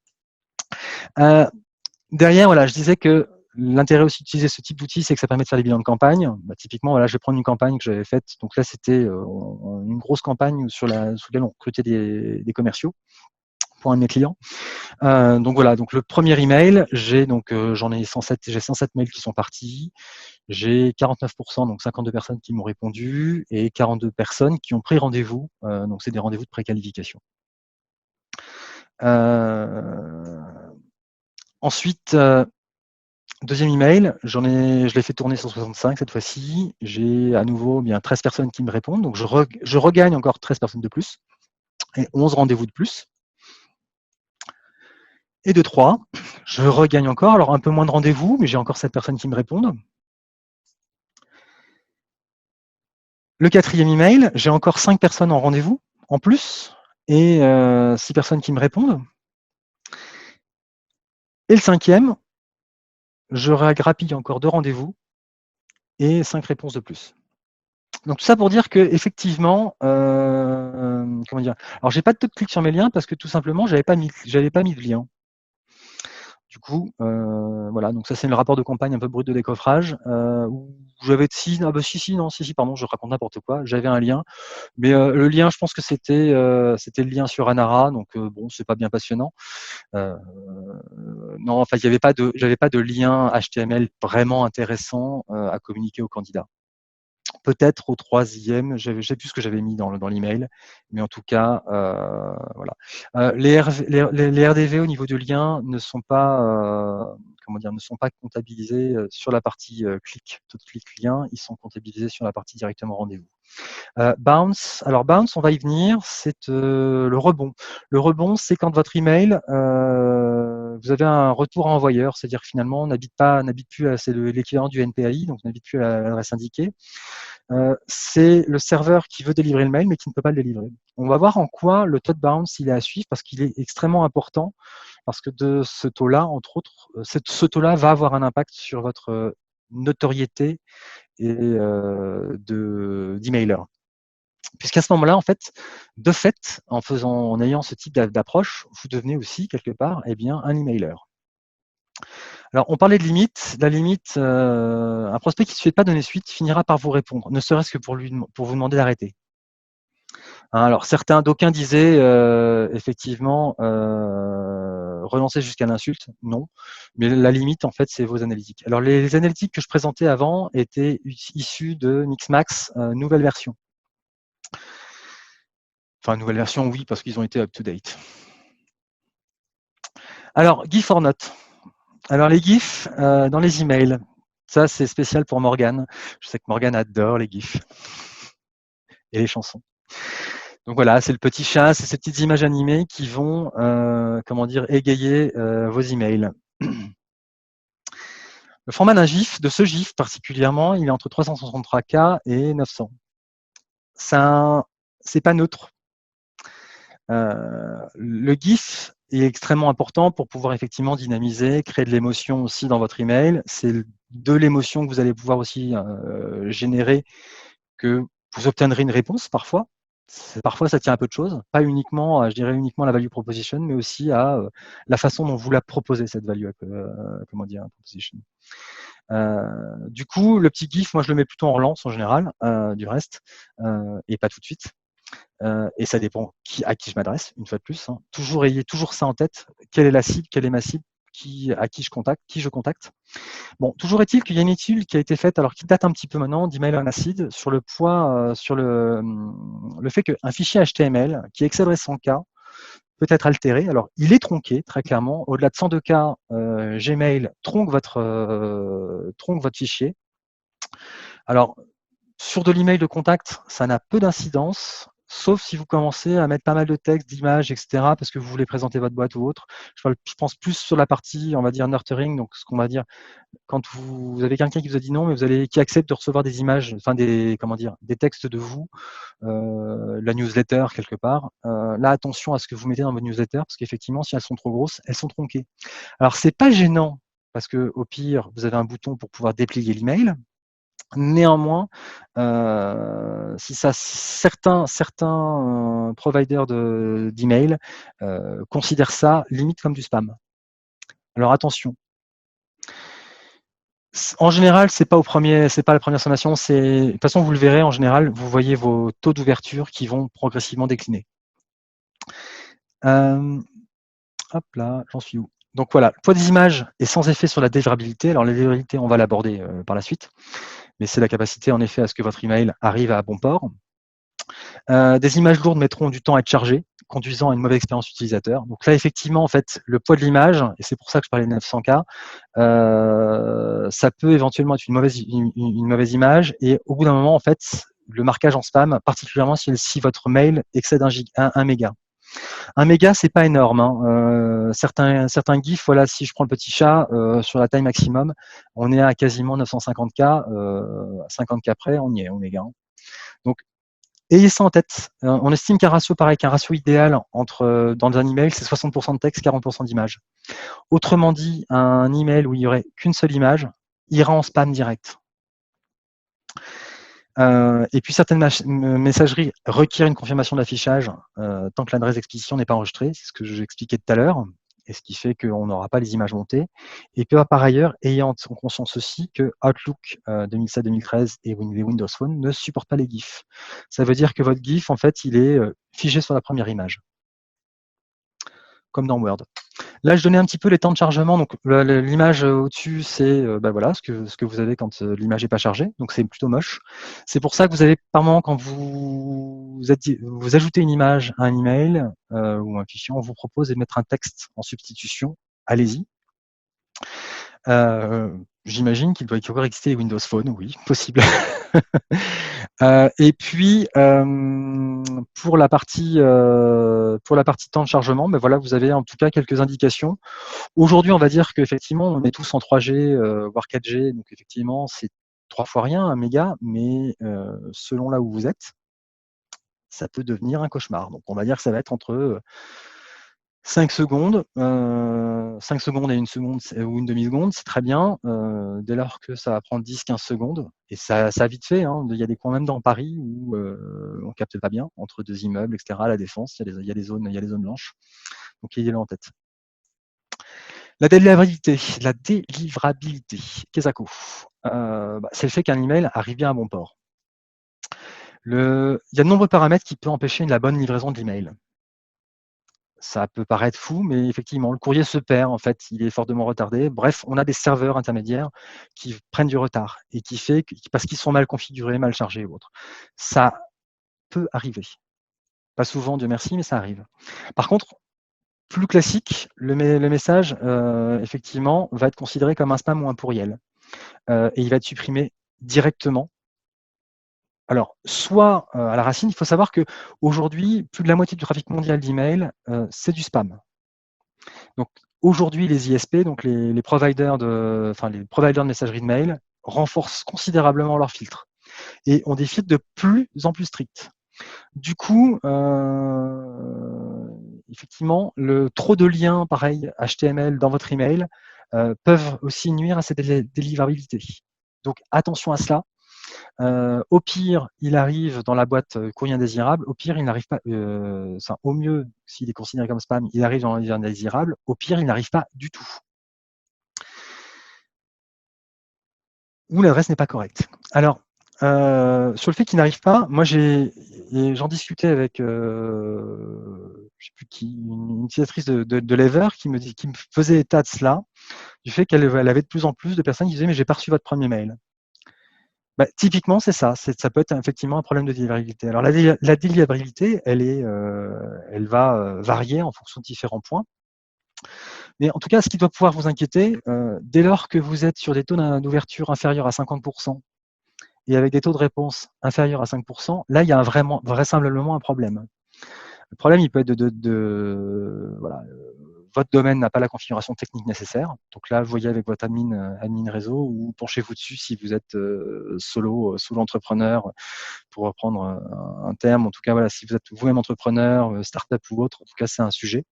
Derrière, voilà, je disais que l'intérêt aussi d'utiliser ce type d'outil, c'est que ça permet de faire des bilans de campagne. Bah, typiquement, voilà, je vais prendre une campagne que j'avais faite. Donc là, c'était une grosse campagne sur laquelle on recrutait des commerciaux pour un de mes clients. Donc voilà, donc le premier email, j'en ai 107, j'ai 107 mails qui sont partis. J'ai 49%, donc 52 personnes qui m'ont répondu et 42 personnes qui ont pris rendez-vous. Donc c'est des rendez-vous de préqualification. Ensuite, deuxième email, je l'ai fait tourner sur 65 cette fois-ci. J'ai à nouveau bien 13 personnes qui me répondent, donc je regagne encore 13 personnes de plus et 11 rendez-vous de plus. Et de 3, je regagne encore, alors un peu moins de rendez-vous, mais j'ai encore 7 personnes qui me répondent. Le quatrième email, j'ai encore 5 personnes en rendez-vous en plus et 6 personnes qui me répondent. Et le cinquième, je grappille encore 2 rendez-vous et 5 réponses de plus. Donc tout ça pour dire que effectivement, comment dire. Alors j'ai pas de taux de clic sur mes liens parce que tout simplement j'avais pas mis de lien. Du coup, voilà. Donc ça c'est le rapport de campagne un peu brut de décoffrage où j'avais pardon, je raconte n'importe quoi. J'avais un lien, mais le lien, je pense que c'était le lien sur Anara, donc bon, c'est pas bien passionnant. Non, enfin, j'avais pas de lien HTML vraiment intéressant à communiquer aux candidats. Peut-être au troisième, je sais plus ce que j'avais mis dans l'email, mais en tout cas, voilà. Les RDV au niveau du lien ne sont pas, ne sont pas comptabilisés sur la partie clic, taux de clic lien, ils sont comptabilisés sur la partie directement rendez-vous. Bounce, alors bounce, on va y venir, c'est le rebond. Le rebond, c'est quand votre email, vous avez un retour à envoyeur, c'est-à-dire que finalement, on n'habite plus, c'est l'équivalent du NPAI, donc on n'habite plus à l'adresse indiquée. C'est le serveur qui veut délivrer le mail, mais qui ne peut pas le délivrer. On va voir en quoi le taux de bounce il est à suivre, parce qu'il est extrêmement important, parce que de ce taux-là, entre autres, ce taux-là va avoir un impact sur votre notoriété et d'emailer. Puisqu'à ce moment-là, en fait, de fait, en ayant ce type d'approche, vous devenez aussi quelque part, eh bien, un emailer. Alors, on parlait de limite. La limite, un prospect qui ne souhaite pas donner suite finira par vous répondre, ne serait-ce que pour vous demander d'arrêter. Hein, alors, d'aucuns disaient effectivement relancer jusqu'à l'insulte, non. Mais la limite, en fait, c'est vos analytiques. Alors, les analytiques que je présentais avant étaient issues de Mixmax, nouvelle version. Enfin, nouvelle version, oui, parce qu'ils ont été up-to-date. Alors, GIF or not. Alors, les GIFs dans les emails. Ça, c'est spécial pour Morgane. Je sais que Morgane adore les GIFs et les chansons. Donc voilà, c'est le petit chat, c'est ces petites images animées qui vont, comment dire, égayer vos emails. Le format d'un GIF, de ce GIF particulièrement, il est entre 363K et 900. Ça, c'est pas neutre. Le GIF est extrêmement important pour pouvoir effectivement dynamiser, créer de l'émotion aussi dans votre email. C'est de l'émotion que vous allez pouvoir aussi générer, que vous obtiendrez une réponse parfois. Parfois, ça tient à peu de choses, pas uniquement, je dirais uniquement à la value proposition, mais aussi à la façon dont vous la proposez, cette value comment dire, proposition. Du coup, le petit GIF, moi, je le mets plutôt en relance en général, du reste, et pas tout de suite. Et ça dépend à qui je m'adresse, une fois de plus. Hein. Ayez toujours ça en tête. Quelle est la cible, quelle est ma cible, à qui je contacte. Bon, toujours est-il qu'il y a une étude qui a été faite, alors qui date un petit peu maintenant, d'Email on Acid, sur le poids, sur le fait qu'un fichier HTML qui excéderait 100K peut être altéré. Alors, il est tronqué, très clairement. Au-delà de 102K, Gmail tronque votre fichier. Alors, sur de l'email de contact, ça n'a peu d'incidence, sauf si vous commencez à mettre pas mal de texte, d'images, etc., parce que vous voulez présenter votre boîte ou autre. Je pense plus sur la partie, on va dire, nurturing, donc ce qu'on va dire, quand vous avez quelqu'un qui vous a dit non, mais qui accepte de recevoir des images, enfin des textes de vous, la newsletter quelque part. Là, attention à ce que vous mettez dans votre newsletter, parce qu'effectivement, si elles sont trop grosses, elles sont tronquées. Alors, c'est pas gênant, parce que au pire, vous avez un bouton pour pouvoir déplier l'email. Néanmoins, si certains providers d'email considèrent ça limite comme du spam. Alors attention. En général, c'est pas la première sommation. De toute façon, vous le verrez en général, vous voyez vos taux d'ouverture qui vont progressivement décliner. Hop là, j'en suis où? Donc voilà, le poids des images est sans effet sur la délivrabilité. Alors la délivrabilité, on va l'aborder par la suite, mais c'est la capacité en effet à ce que votre email arrive à bon port. Des images lourdes mettront du temps à être chargées, conduisant à une mauvaise expérience utilisateur. Donc là, effectivement, en fait, le poids de l'image, et c'est pour ça que je parlais de 900K, ça peut éventuellement être une mauvaise image, et au bout d'un moment, en fait, le marquage en spam, particulièrement si votre mail excède 1 méga. 1 méga, c'est pas énorme. Hein. Certains GIFs, voilà, si je prends le petit chat, sur la taille maximum, on est à quasiment 950K, 50K près, on y est, au méga. Donc, ayez ça en tête. On estime qu'un ratio idéal dans un email, c'est 60% de texte, 40% d'images. Autrement dit, un email où il n'y aurait qu'une seule image ira en spam direct. Et puis certaines messageries requièrent une confirmation d'affichage tant que l'adresse d'expédition n'est pas enregistrée, c'est ce que j'expliquais tout à l'heure, et ce qui fait qu'on n'aura pas les images montées. Et puis par ailleurs, ayant en conscience aussi que Outlook 2007-2013 et les Windows Phone ne supportent pas les GIFs. Ça veut dire que votre GIF, en fait, il est figé sur la première image, comme dans Word. Là, je donnais un petit peu les temps de chargement. Donc, l'image au-dessus, c'est voilà, ce que vous avez quand l'image n'est pas chargée. Donc, c'est plutôt moche. C'est pour ça que vous avez, par moment, quand vous ajoutez une image à un email ou un fichier, on vous propose de mettre un texte en substitution. Allez-y. J'imagine qu'il doit encore exister les Windows Phone, oui, possible. Et puis pour la partie temps de chargement, ben voilà, vous avez en tout cas quelques indications. Aujourd'hui, on va dire qu'effectivement, on est tous en 3G, voire 4G, donc effectivement, c'est 3 fois rien, 1 méga, mais selon là où vous êtes, ça peut devenir un cauchemar. Donc on va dire que ça va être entre 5 secondes, 5 secondes et 1 seconde ou une demi-seconde, c'est très bien. Dès lors que ça va prendre 10-15 secondes, et ça a vite fait, hein, il y a des coins même dans Paris où on capte pas bien, entre 2 immeubles, etc. À la Défense, il y a des zones blanches. Donc ayez-le en tête. La délivrabilité, qu'est-ce c'est le fait qu'un email arrive bien à bon port. Il y a de nombreux paramètres qui peuvent empêcher la bonne livraison de l'email. Ça peut paraître fou, mais effectivement, le courrier se perd, en fait, il est fortement retardé. Bref, on a des serveurs intermédiaires qui prennent du retard et parce qu'ils sont mal configurés, mal chargés ou autre. Ça peut arriver. Pas souvent, Dieu merci, mais ça arrive. Par contre, plus classique, le message, effectivement, va être considéré comme un spam ou un pourriel. et il va être supprimé directement. Alors, soit à la racine, il faut savoir qu'aujourd'hui, plus de la moitié du trafic mondial d'email, c'est du spam. Donc aujourd'hui, les ISP, donc les providers de messagerie de mail, renforcent considérablement leurs filtres et ont des filtres de plus en plus stricts. Du coup, effectivement, trop de liens, pareil, HTML dans votre email, peuvent aussi nuire à cette délivrabilité. Donc attention à cela. Au pire, il arrive dans la boîte courrier indésirable. Au pire, il n'arrive pas. Au mieux, s'il est considéré comme spam, il arrive dans l'indésirable. Au pire, il n'arrive pas du tout. Ou l'adresse n'est pas correcte. Alors, sur le fait qu'il n'arrive pas, moi j'en discutais avec je sais plus qui, une utilisatrice de Lever qui me faisait état de cela, du fait qu'elle avait de plus en plus de personnes qui disaient mais j'ai pas reçu votre premier mail. Bah, typiquement, c'est ça. Ça peut être effectivement un problème de délivrabilité. Alors la délivrabilité, elle va varier en fonction de différents points. Mais en tout cas, ce qui doit pouvoir vous inquiéter, dès lors que vous êtes sur des taux d'ouverture inférieurs à 50% et avec des taux de réponse inférieurs à 5%, là, il y a vraisemblablement un problème. Le problème, il peut être voilà, votre domaine n'a pas la configuration technique nécessaire. Donc là, vous voyez avec votre admin réseau ou penchez-vous dessus si vous êtes solo entrepreneur, pour reprendre un terme. En tout cas, voilà, si vous êtes vous-même entrepreneur, start-up ou autre, en tout cas, c'est un sujet.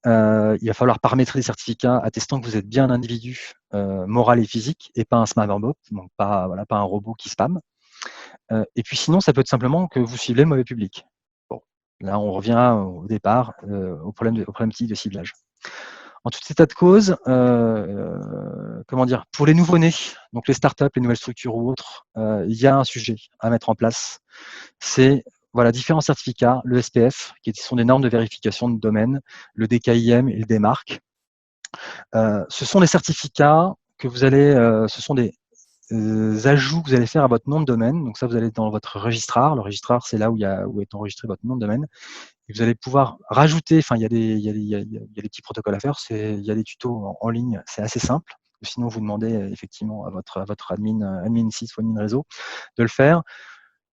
Il va falloir paramétrer des certificats attestant que vous êtes bien un individu moral et physique et pas un spammer, donc pas un robot qui spamme. Et puis sinon, ça peut être simplement que vous ciblez le mauvais public. Bon, là, on revient au départ au problématique de ciblage. En tout état de cause, comment dire, pour les nouveaux-nés, donc les startups, les nouvelles structures ou autres, il y a un sujet à mettre en place. C'est différents certificats, le SPF, qui sont des normes de vérification de domaine, le DKIM et le DMARC. Ce sont des certificats que vous allez, ce sont des ajouts que vous allez faire à votre nom de domaine. Donc ça, vous allez dans votre registrar. Le registrar, c'est là où est enregistré votre nom de domaine. Et vous allez pouvoir rajouter, enfin, il y a des petits protocoles à faire, il y a des tutos en ligne, c'est assez simple. Sinon, vous demandez effectivement à votre admin site ou admin réseau de le faire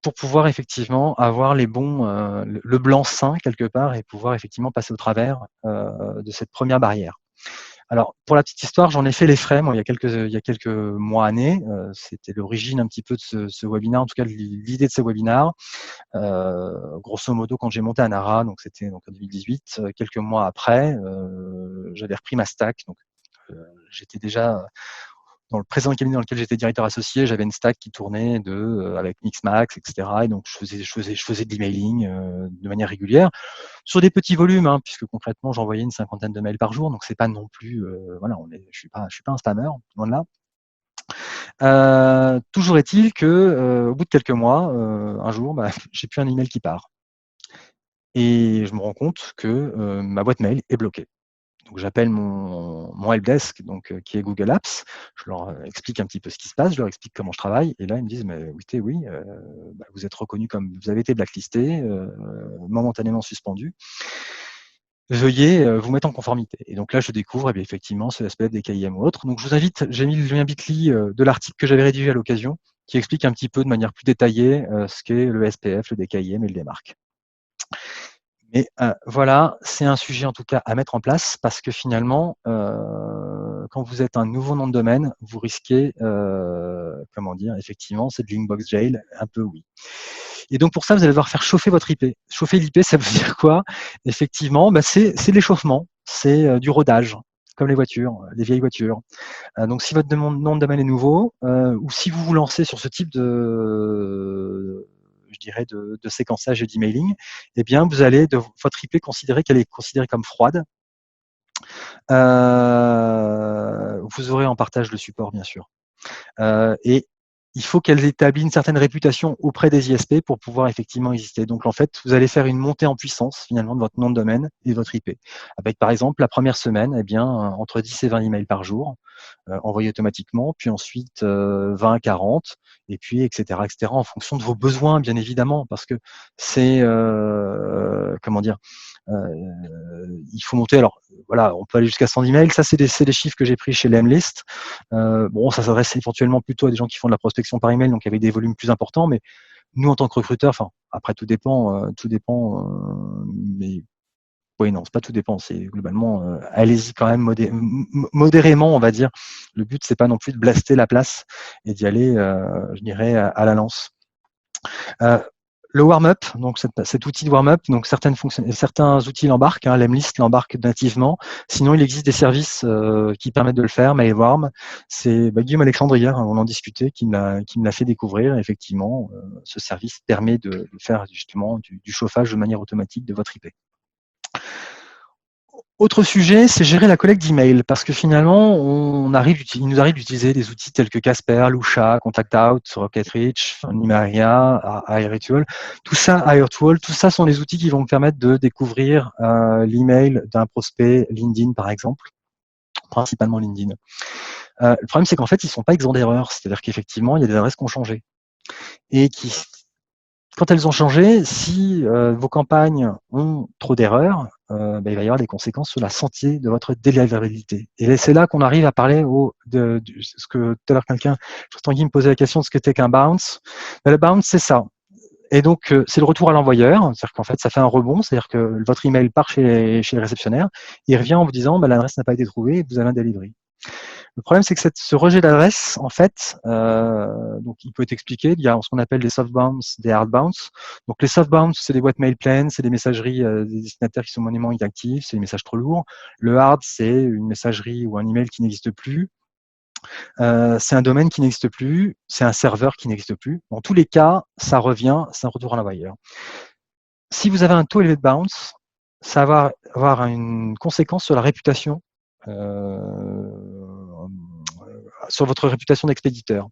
pour pouvoir effectivement avoir les bons, le blanc-seing quelque part et pouvoir effectivement passer au travers de cette première barrière. Alors, pour la petite histoire, j'en ai fait les frais, moi, il y a quelques mois, années. C'était l'origine un petit peu de ce webinaire, en tout cas l'idée de ce webinaire. Grosso modo, quand j'ai monté Anara, donc c'était en 2018, quelques mois après, j'avais repris ma stack. Donc, j'étais déjà dans le présent cabinet dans lequel j'étais directeur associé, j'avais une stack qui tournait avec Mixmax, etc. Et donc je faisais de l'emailing de manière régulière sur des petits volumes, hein, puisque concrètement j'envoyais une cinquantaine de mails par jour, donc c'est pas non plus, je suis pas un spammer, loin de là. Toujours est-il que au bout de quelques mois, un jour, j'ai plus un email qui part, et je me rends compte que ma boîte mail est bloquée. Donc j'appelle mon helpdesk, qui est Google Apps. Je leur explique un petit peu ce qui se passe, je leur explique comment je travaille, et là ils me disent mais écoutez, oui, vous êtes reconnu comme vous avez été blacklisté, momentanément suspendu. Veuillez vous mettre en conformité. Et donc là je découvre effectivement ce SPF des KIM ou autre. Donc je vous invite, j'ai mis le lien Bitly de l'article que j'avais rédigé à l'occasion, qui explique un petit peu de manière plus détaillée ce qu'est le SPF, le DKIM et le DMARC. Mais voilà, c'est un sujet en tout cas à mettre en place parce que finalement, quand vous êtes un nouveau nom de domaine, vous risquez, effectivement, c'est de l'inbox jail, un peu oui. Et donc pour ça, vous allez devoir faire chauffer votre IP. Chauffer l'IP, ça veut dire quoi? Effectivement, c'est de l'échauffement, c'est du rodage, comme les voitures, les vieilles voitures. Donc si votre nom de domaine est nouveau, ou si vous vous lancez sur ce type de séquençage et d'emailing, eh bien, vous allez votre IP qu'elle est considérée comme froide. Vous aurez en partage le support, bien sûr. Et il faut qu'elle établisse une certaine réputation auprès des ISP pour pouvoir effectivement exister. Donc, en fait, vous allez faire une montée en puissance, finalement, de votre nom de domaine et de votre IP. Avec, par exemple, la première semaine, entre 10 et 20 emails par jour. envoyés automatiquement, puis ensuite 20, 40, et puis etc., etc., en fonction de vos besoins, bien évidemment, parce que c'est comment dire, il faut monter. Alors voilà, on peut aller jusqu'à 100 emails. Ça, c'est des chiffres que j'ai pris chez Lemlist. Bon, ça s'adresse éventuellement plutôt à des gens qui font de la prospection par email, donc avec des volumes plus importants, mais nous, en tant que recruteurs, enfin, après, tout dépend, mais oui, non, c'est pas tout dépend, c'est globalement, allez-y quand même modérément, on va dire. Le but, c'est pas non plus de blaster la place et d'y aller, je dirais, à la lance. Le warm-up, donc cet outil de warm-up, donc certains outils l'embarquent, Lemlist l'embarque nativement. Sinon, il existe des services qui permettent de le faire. Mailwarm, c'est Guillaume Alexandre hier, on en discutait, qui me l'a fait découvrir. Effectivement, ce service permet de faire justement du chauffage de manière automatique de votre IP. Autre sujet, c'est gérer la collecte d'emails, parce que finalement, il nous arrive d'utiliser des outils tels que Casper, Lusha, ContactOut, RocketReach, Numeria, Airtool. Tout ça sont des outils qui vont me permettre de découvrir l'email d'un prospect LinkedIn, par exemple, principalement LinkedIn. Le problème, c'est qu'en fait, ils ne sont pas exempts d'erreurs, c'est-à-dire qu'effectivement, il y a des adresses qui ont changé et quand elles ont changé, si vos campagnes ont trop d'erreurs, il va y avoir des conséquences sur la santé de votre délivrabilité. Et c'est là qu'on arrive à parler ce que tout à l'heure quelqu'un, Tanguy me posait la question de ce qu'était qu'un bounce. Le bounce, c'est ça. Et donc, c'est le retour à l'envoyeur, c'est-à-dire qu'en fait, ça fait un rebond, c'est-à-dire que votre email part chez le réceptionnaire, il revient en vous disant l'adresse n'a pas été trouvée et vous avez un delivery. Le problème, c'est que ce rejet d'adresse, en fait, donc il peut être expliqué. Il y a ce qu'on appelle des soft bounce, des hard bounce. Donc les soft bounce, c'est des boîtes mail pleines, c'est des messageries des destinataires qui sont monétairement inactifs, c'est des messages trop lourds. Le hard, c'est une messagerie ou un email qui n'existe plus. C'est un domaine qui n'existe plus, c'est un serveur qui n'existe plus. Dans tous les cas, ça revient, c'est un retour à l'envoyeur. Si vous avez un taux élevé de bounce, ça va avoir une conséquence sur la réputation sur votre réputation d'expéditeur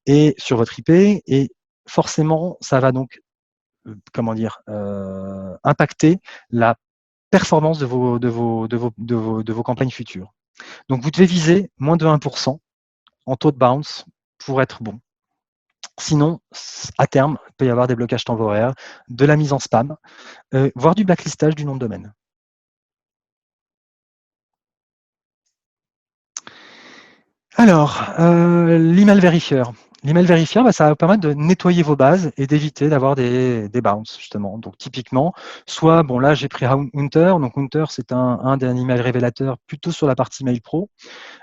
et sur votre IP, et forcément, ça va donc, impacter la performance de vos campagnes futures. Donc, vous devez viser moins de 1% en taux de bounce pour être bon. Sinon, à terme, il peut y avoir des blocages temporaires, de la mise en spam, voire du blacklistage du nom de domaine. Alors, l'email vérifieur. L'email vérifieur, ça va vous permettre de nettoyer vos bases et d'éviter d'avoir des bounces, justement. Donc, typiquement, soit, bon, là, j'ai pris Hunter. Donc, Hunter, c'est un des emails révélateurs plutôt sur la partie mail pro.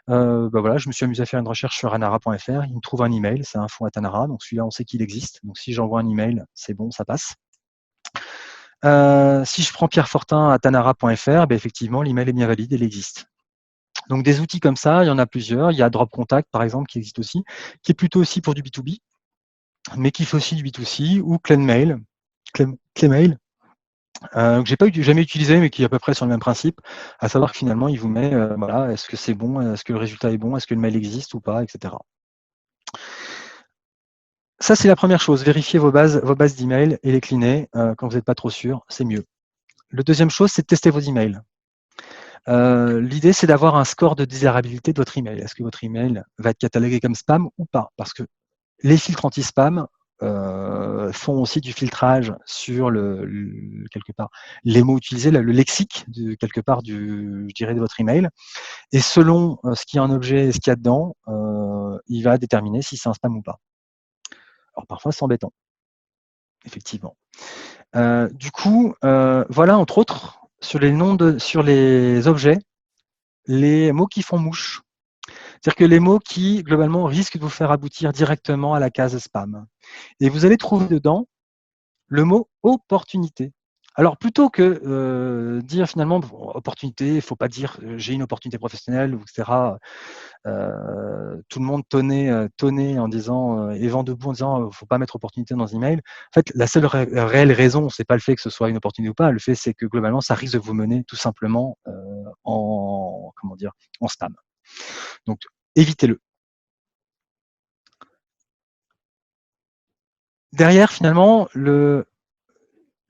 Voilà, je me suis amusé à faire une recherche sur anara.fr. Il me trouve un email, c'est info@anara. Donc, celui-là, on sait qu'il existe. Donc, si j'envoie un email, c'est bon, ça passe. Si je prends Pierre Fortin à tanara.fr, effectivement, l'email est bien valide, il existe. Donc des outils comme ça, il y en a plusieurs. Il y a Drop Contact, par exemple, qui existe aussi, qui est plutôt aussi pour du B2B, mais qui fait aussi du B2C, ou Claymail, que j'ai pas jamais utilisé, mais qui est à peu près sur le même principe, à savoir que finalement, il vous met, voilà, est-ce que c'est bon, est-ce que le résultat est bon, est-ce que le mail existe ou pas, etc. Ça, c'est la première chose. Vérifiez vos bases d'email et les cleaner quand vous n'êtes pas trop sûr, c'est mieux. La deuxième chose, c'est de tester vos emails. L'idée, c'est d'avoir un score de désirabilité de votre email. Est-ce que votre email va être catalogué comme spam ou pas? Parce que les filtres anti-spam font aussi du filtrage sur quelque part les mots utilisés, le lexique quelque part je dirais de votre email. Et selon ce qu'il y a en objet et ce qu'il y a dedans, il va déterminer si c'est un spam ou pas. Alors parfois, c'est embêtant, effectivement. Du coup, voilà entre autres sur les objets, les mots qui font mouche. C'est-à-dire que les mots qui, globalement, risquent de vous faire aboutir directement à la case spam. Et vous allez trouver dedans le mot opportunité. Alors, plutôt que dire finalement, opportunité, il ne faut pas dire j'ai une opportunité professionnelle, etc. Tout le monde tonnait en disant, et vent debout en disant, il ne faut pas mettre opportunité dans un email. En fait, la seule réelle raison, ce n'est pas le fait que ce soit une opportunité ou pas, le fait, c'est que globalement, ça risque de vous mener tout simplement en spam. Donc, évitez-le. Derrière, finalement, le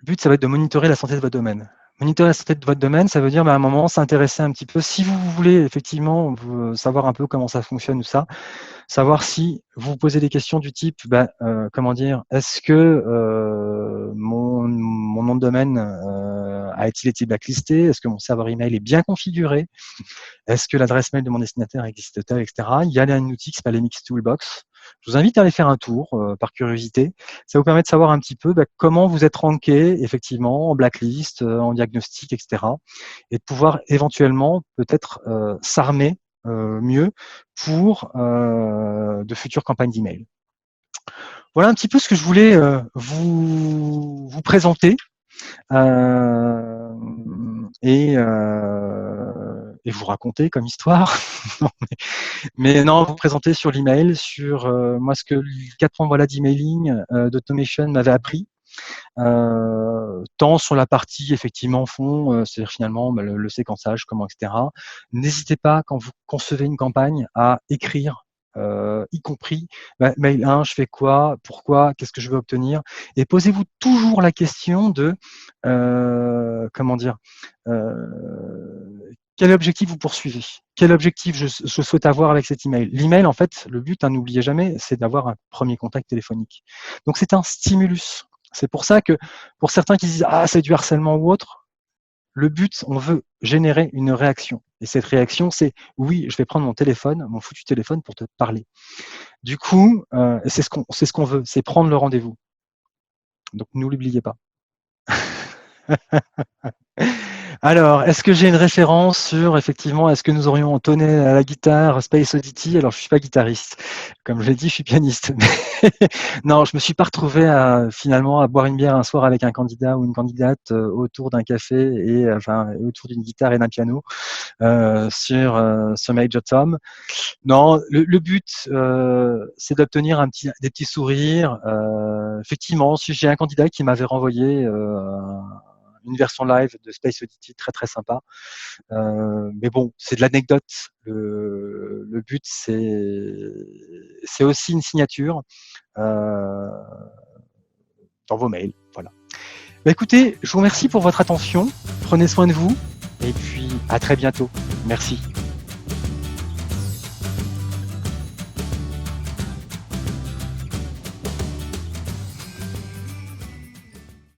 but, ça va être de monitorer la santé de votre domaine. Monitorer la santé de votre domaine, ça veut dire à un moment s'intéresser un petit peu. Si vous voulez effectivement savoir un peu comment ça fonctionne ou ça, savoir si vous vous posez des questions du type, comment dire, est-ce que mon nom de domaine a-t-il été blacklisté? Est-ce que mon serveur email est bien configuré? Est-ce que l'adresse mail de mon destinataire existe-t-elle, etc. Il y a un outil qui s'appelle MX Toolbox. Je vous invite à aller faire un tour par curiosité. Ça vous permet de savoir un petit peu comment vous êtes ranké effectivement en blacklist, en diagnostic, etc. Et de pouvoir éventuellement peut-être s'armer mieux pour de futures campagnes d'email. Voilà un petit peu ce que je voulais vous présenter et vous raconter comme histoire. Mais non, vous présenter sur l'email, sur moi ce que les 4 ans d'emailing, d'automation m'avait appris. Tant sur la partie effectivement fond, c'est-à-dire finalement le séquençage, comment, etc. N'hésitez pas quand vous concevez une campagne à écrire, y compris mail 1, je fais quoi, pourquoi, qu'est-ce que je veux obtenir, et posez-vous toujours la question de quel objectif vous poursuivez, quel objectif je souhaite avoir avec cet email. L'email, en fait, le but, n'oubliez jamais, c'est d'avoir un premier contact téléphonique. Donc c'est un stimulus. C'est pour ça que pour certains qui disent c'est du harcèlement ou autre, le but, on veut générer une réaction. Et cette réaction, c'est oui, je vais prendre mon foutu téléphone pour te parler. Du coup, c'est ce qu'on veut, c'est prendre le rendez-vous. Donc ne l'oubliez pas. Alors, est-ce que j'ai une référence sur, effectivement, est-ce que nous aurions entonné à la guitare Space Oddity? Alors, je suis pas guitariste. Comme je l'ai dit, je suis pianiste. Non, je me suis pas retrouvé finalement à boire une bière un soir avec un candidat ou une candidate autour d'un café et autour d'une guitare et d'un piano sur Major Tom. Non, le but, c'est d'obtenir des petits sourires. Effectivement, si j'ai un candidat qui m'avait renvoyé une version live de Space Oddity très très sympa. Mais bon, c'est de l'anecdote. Le but, c'est aussi une signature dans vos mails. Voilà. Écoutez, je vous remercie pour votre attention. Prenez soin de vous et puis à très bientôt. Merci.